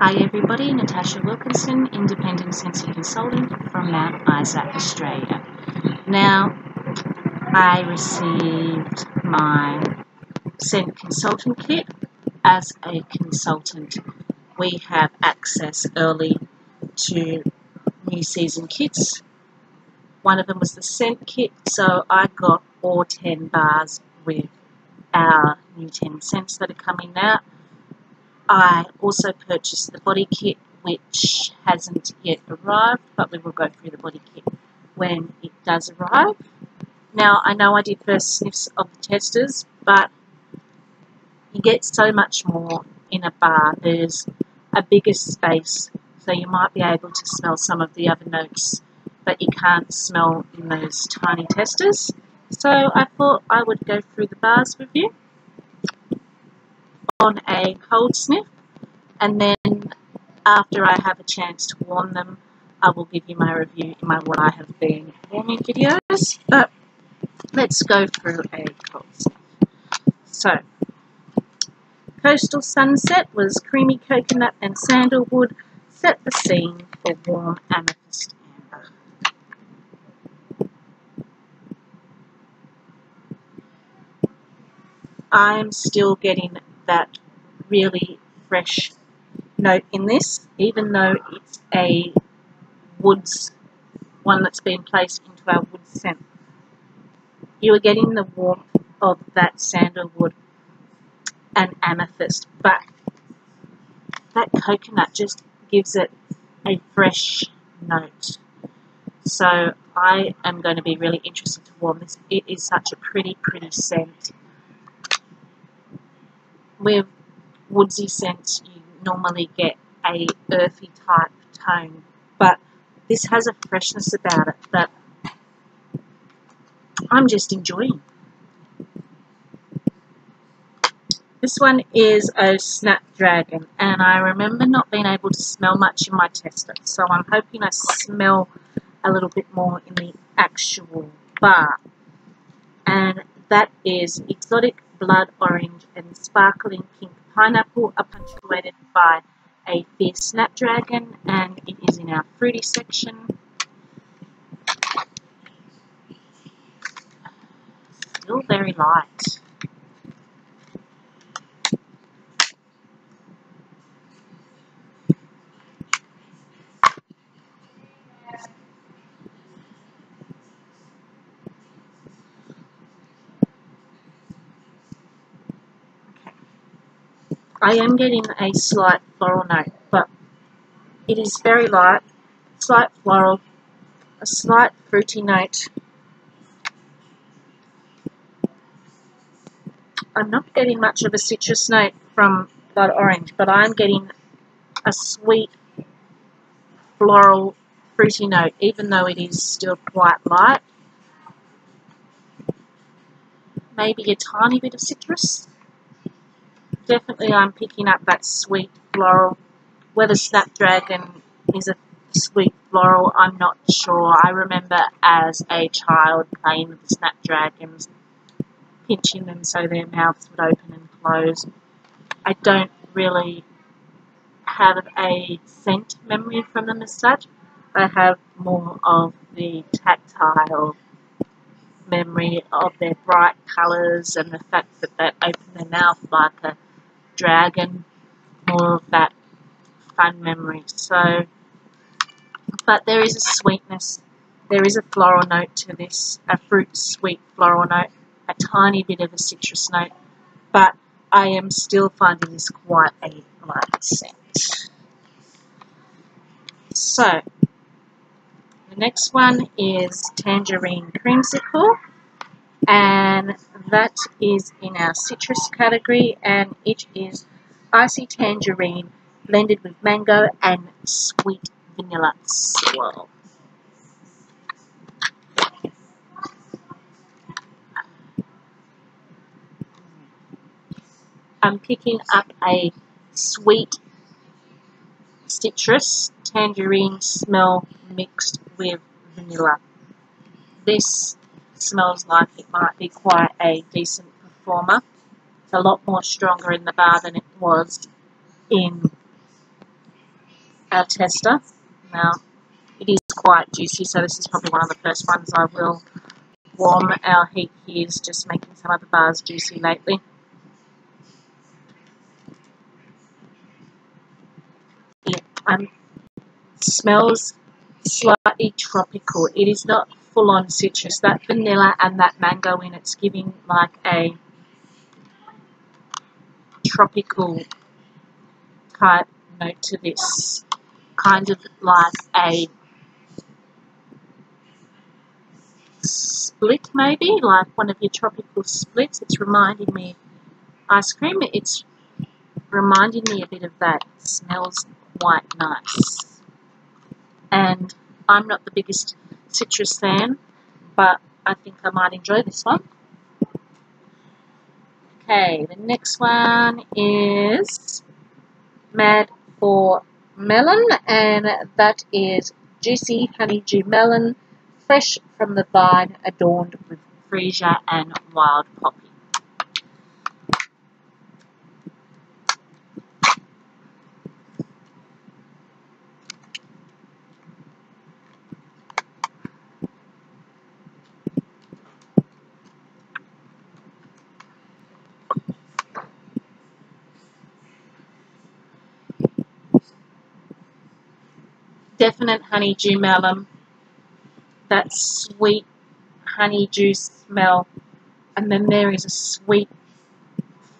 Hi everybody, Natasha Wilkinson, Independent Sensory Consultant from Mount Isa, Australia. Now, I received my Scent Consultant Kit. As a consultant, we have access early to new season kits. One of them was the scent kit, so I got all 10 bars with our new 10 scents that are coming out. I also purchased the body kit, which hasn't yet arrived, but we will go through the body kit when it does arrive. Now, I know I did first sniffs of the testers, but you get so much more in a bar. There's a bigger space, so you might be able to smell some of the other notes that you can't smell in those tiny testers. So I thought I would go through the bars with you on a cold sniff, and then after I have a chance to warm them, I will give you my review in my what I have been warming videos. But let's go through a cold sniff. So, Coastal Sunset was creamy coconut and sandalwood, set the scene for warm amethyst amber. I'm still getting that really fresh note in this, even though it's a woods one that's been placed into our wood scent. You are getting the warmth of that sandalwood and amethyst, but that coconut just gives it a fresh note. So I am going to be really interested to warm this. It is such a pretty scent. With woodsy scents, you normally get a earthy type tone, but this has a freshness about it that I'm just enjoying. This one is a Snapdragon, and I remember not being able to smell much in my tester, so I'm hoping I smell a little bit more in the actual bar. And that is Exotic Blood Orange and Sparkling Pink Pineapple are punctuated by a Fierce Snapdragon, and it is in our fruity section. Still very light. I am getting a slight floral note, but it is very light, slight floral, a slight fruity note. I'm not getting much of a citrus note from Blood Orange, but I'm getting a sweet, floral, fruity note, even though it is still quite light. Maybe a tiny bit of citrus. Definitely I'm picking up that sweet floral. Whether Snapdragon is a sweet floral, I'm not sure. I remember as a child playing with the Snapdragons, pinching them so their mouths would open and close. I don't really have a scent memory from them as such. I have more of the tactile memory of their bright colours and the fact that they open their mouth like a dragon, more of that fun memory. So, but there is a sweetness, there is a floral note to this, a fruit sweet floral note, a tiny bit of a citrus note, but I am still finding this quite a light scent. So, the next one is Tangerine Creamicle, and that is in our citrus category, and it is icy tangerine blended with mango and sweet vanilla swirl. I'm picking up a sweet citrus tangerine smell mixed with vanilla. This smells like it might be quite a decent performer. It's a lot more stronger in the bar than it was in our tester. Now, it is quite juicy, so this is probably one of the first ones I will warm. Our heat here is just making some of the bars juicy lately. It smells slightly tropical. It is not full-on citrus. That vanilla and that mango in it's giving like a tropical type note to this. Kind of like a split, maybe, like one of your tropical splits. It's reminding me of ice cream. It's reminding me a bit of that. It smells quite nice. And I'm not the biggest citrus fan, but I think I might enjoy this one. Okay, the next one is Mad for Melon, and that is juicy honeydew melon, fresh from the vine, adorned with freesia and wild poppy. Definite honeydew melon, that sweet honeydew smell, and then there is a sweet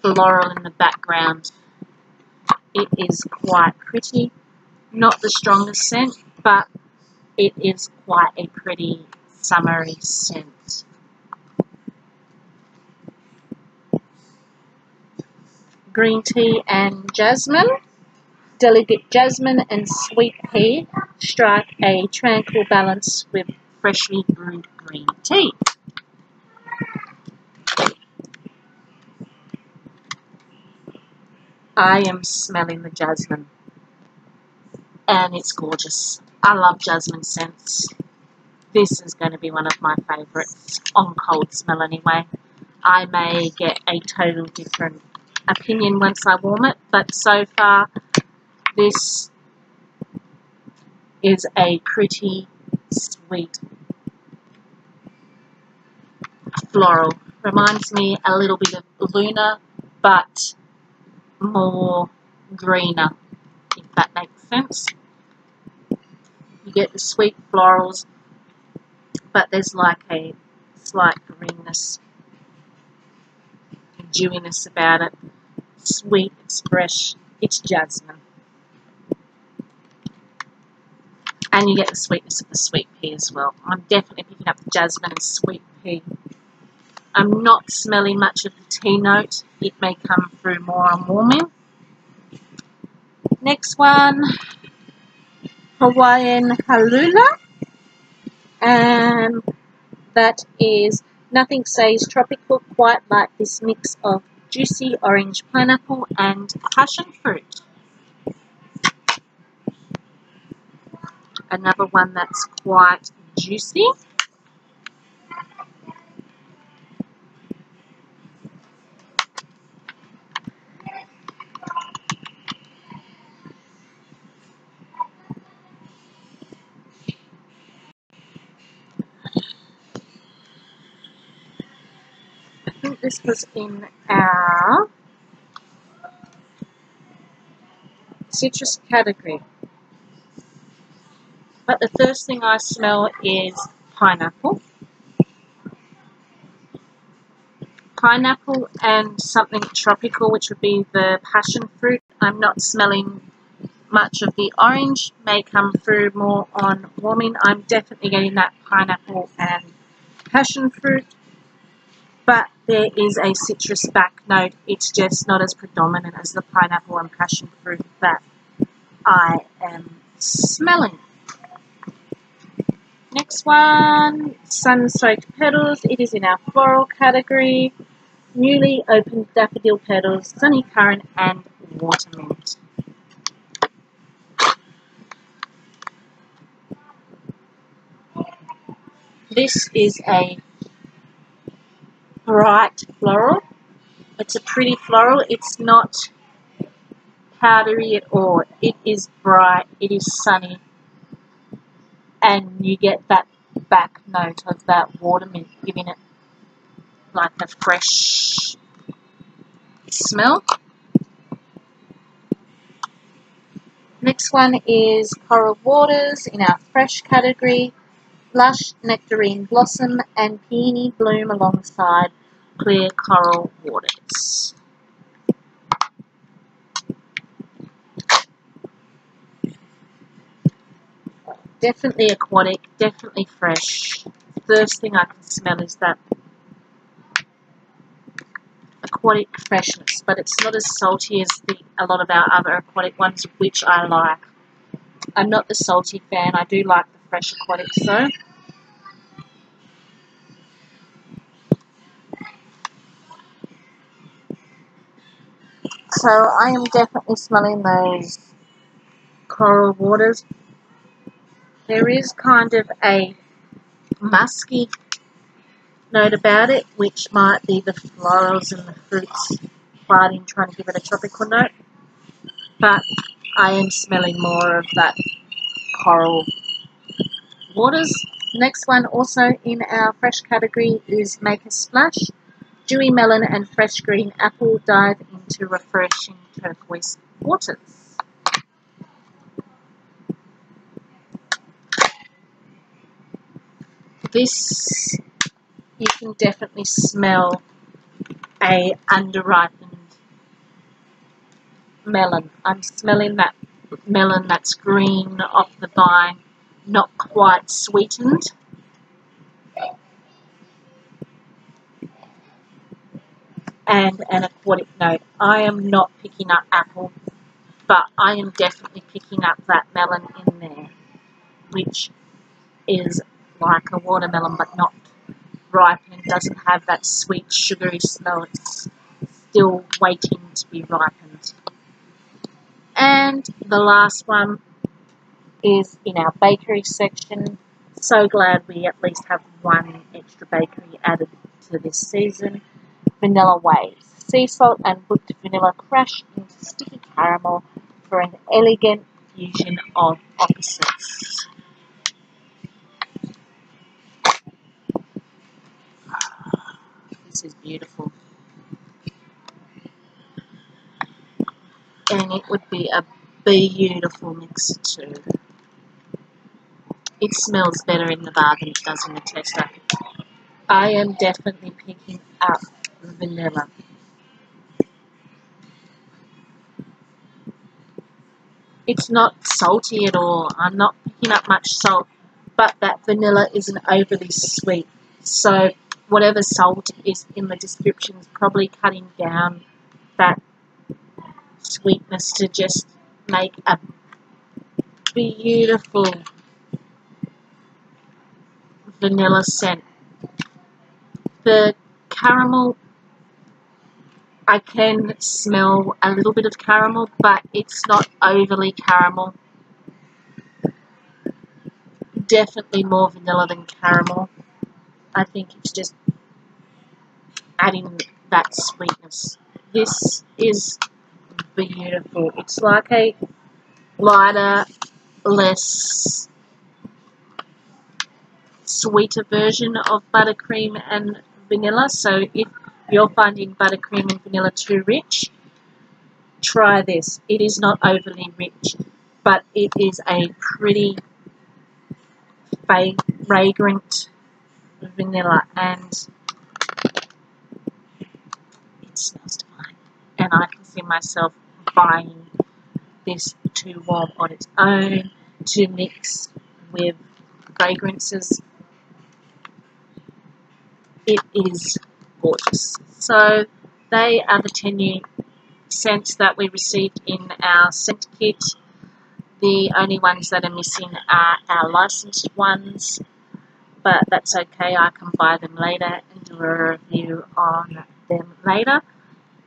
floral in the background. It is quite pretty, not the strongest scent, but it is quite a pretty summery scent. Green tea and jasmine. Delicate jasmine and sweet pea strike a tranquil balance with freshly brewed green tea. I am smelling the jasmine, and it's gorgeous. I love jasmine scents. This is going to be one of my favourites on cold smell anyway. I may get a total different opinion once I warm it, but so far this is a pretty sweet floral. Reminds me a little bit of Luna, but more greener, if that makes sense. You get the sweet florals, but there's like a slight greenness, dewiness about it. Sweet, it's fresh, it's jasmine. And you get the sweetness of the sweet pea as well. I'm definitely picking up the jasmine and sweet pea. I'm not smelling much of the tea note. It may come through more on warming. Next one, Hawaiian Halula. And that is nothing says tropical quite like this mix of juicy orange pineapple and passion fruit. Another one that's quite juicy. I think this was in our citrus category. But the first thing I smell is pineapple. Pineapple and something tropical, which would be the passion fruit. I'm not smelling much of the orange. May come through more on warming. I'm definitely getting that pineapple and passion fruit. But there is a citrus back note. It's just not as predominant as the pineapple and passion fruit that I am smelling. Next one, sun-soaked petals. It is in our floral category. Newly opened daffodil petals, sunny currant and watermint. This is a bright floral. It's a pretty floral. It's not powdery at all. It is bright, it is sunny, and you get that back note of that watermint, giving it like a fresh smell. Next one is Coral Waters in our fresh category. Lush Nectarine Blossom and Peony Bloom alongside Clear Coral Waters. Definitely aquatic, definitely fresh. First thing I can smell is that aquatic freshness, but it's not as salty as a lot of our other aquatic ones, which I like. I'm not the salty fan. I do like the fresh aquatics though. So I am definitely smelling those coral waters. There is kind of a musky note about it, which might be the florals and the fruits fighting, trying to give it a tropical note. But I am smelling more of that coral waters. Next one also in our fresh category is Make a Splash. Dewy melon and fresh green apple dive into refreshing turquoise waters. This, you can definitely smell a underripened melon. I'm smelling that melon that's green off the vine, not quite sweetened. And an aquatic note. I am not picking up apple, but I am definitely picking up that melon in there, which is like a watermelon but not ripened, doesn't have that sweet sugary smell. It's still waiting to be ripened. And the last one is in our bakery section. So glad we at least have one extra bakery added to this season. Vanilla Waves. Sea salt and whipped vanilla crash into sticky caramel for an elegant fusion of opposites. This is beautiful. And it would be a beautiful mixer too. It smells better in the bar than it does in the tester. I am definitely picking up vanilla. It's not salty at all. I'm not picking up much salt, but that vanilla isn't overly sweet. So whatever salt is in the description is probably cutting down that sweetness to just make a beautiful vanilla scent. The caramel, I can smell a little bit of caramel, but it's not overly caramel. Definitely more vanilla than caramel. I think it's just adding that sweetness. This is beautiful. It's like a lighter, less sweeter version of buttercream and vanilla. So if you're finding buttercream and vanilla too rich, try this. It is not overly rich, but it is a pretty fragrant vanilla, and it smells divine. And I can see myself buying this to warm on its own, to mix with fragrances. It is gorgeous. So they are the 10 new scents that we received in our scent kit. The only ones that are missing are our licensed ones, but that's okay. I can buy them later and do a review on them later.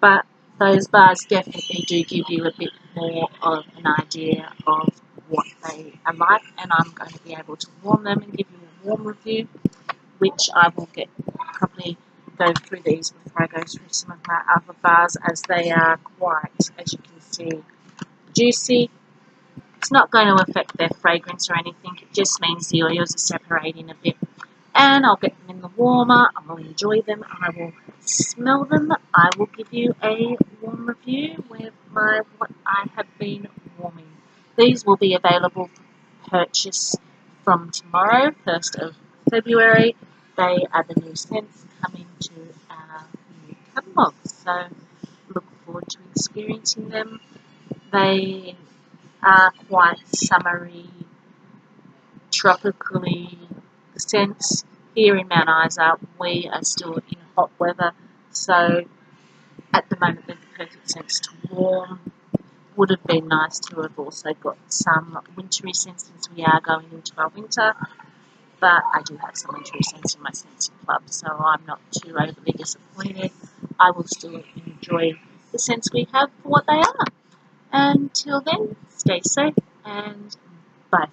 But those bars definitely do give you a bit more of an idea of what they are like, and I'm going to be able to warm them and give you a warm review, which I will probably go through these before I go through some of my other bars, as they are quite, as you can see, juicy. It's not going to affect their fragrance or anything. It just means the oils are separating a bit. And I'll get them in the warmer. I will enjoy them. I will smell them. I will give you a warm review with what I have been warming. These will be available for purchase from tomorrow, 1st of February. They are the new scents coming to our new catalogue. So look forward to experiencing them. They are quite summery, tropically scents. Here in Mount Isa, we are still in hot weather, so at the moment they're the perfect scents to warm. Would have been nice to have also got some wintry scents since we are going into our winter, but I do have some wintry scents in my scentsy club, so I'm not too overly disappointed. I will still enjoy the scents we have for what they are. Until then, stay safe and bye.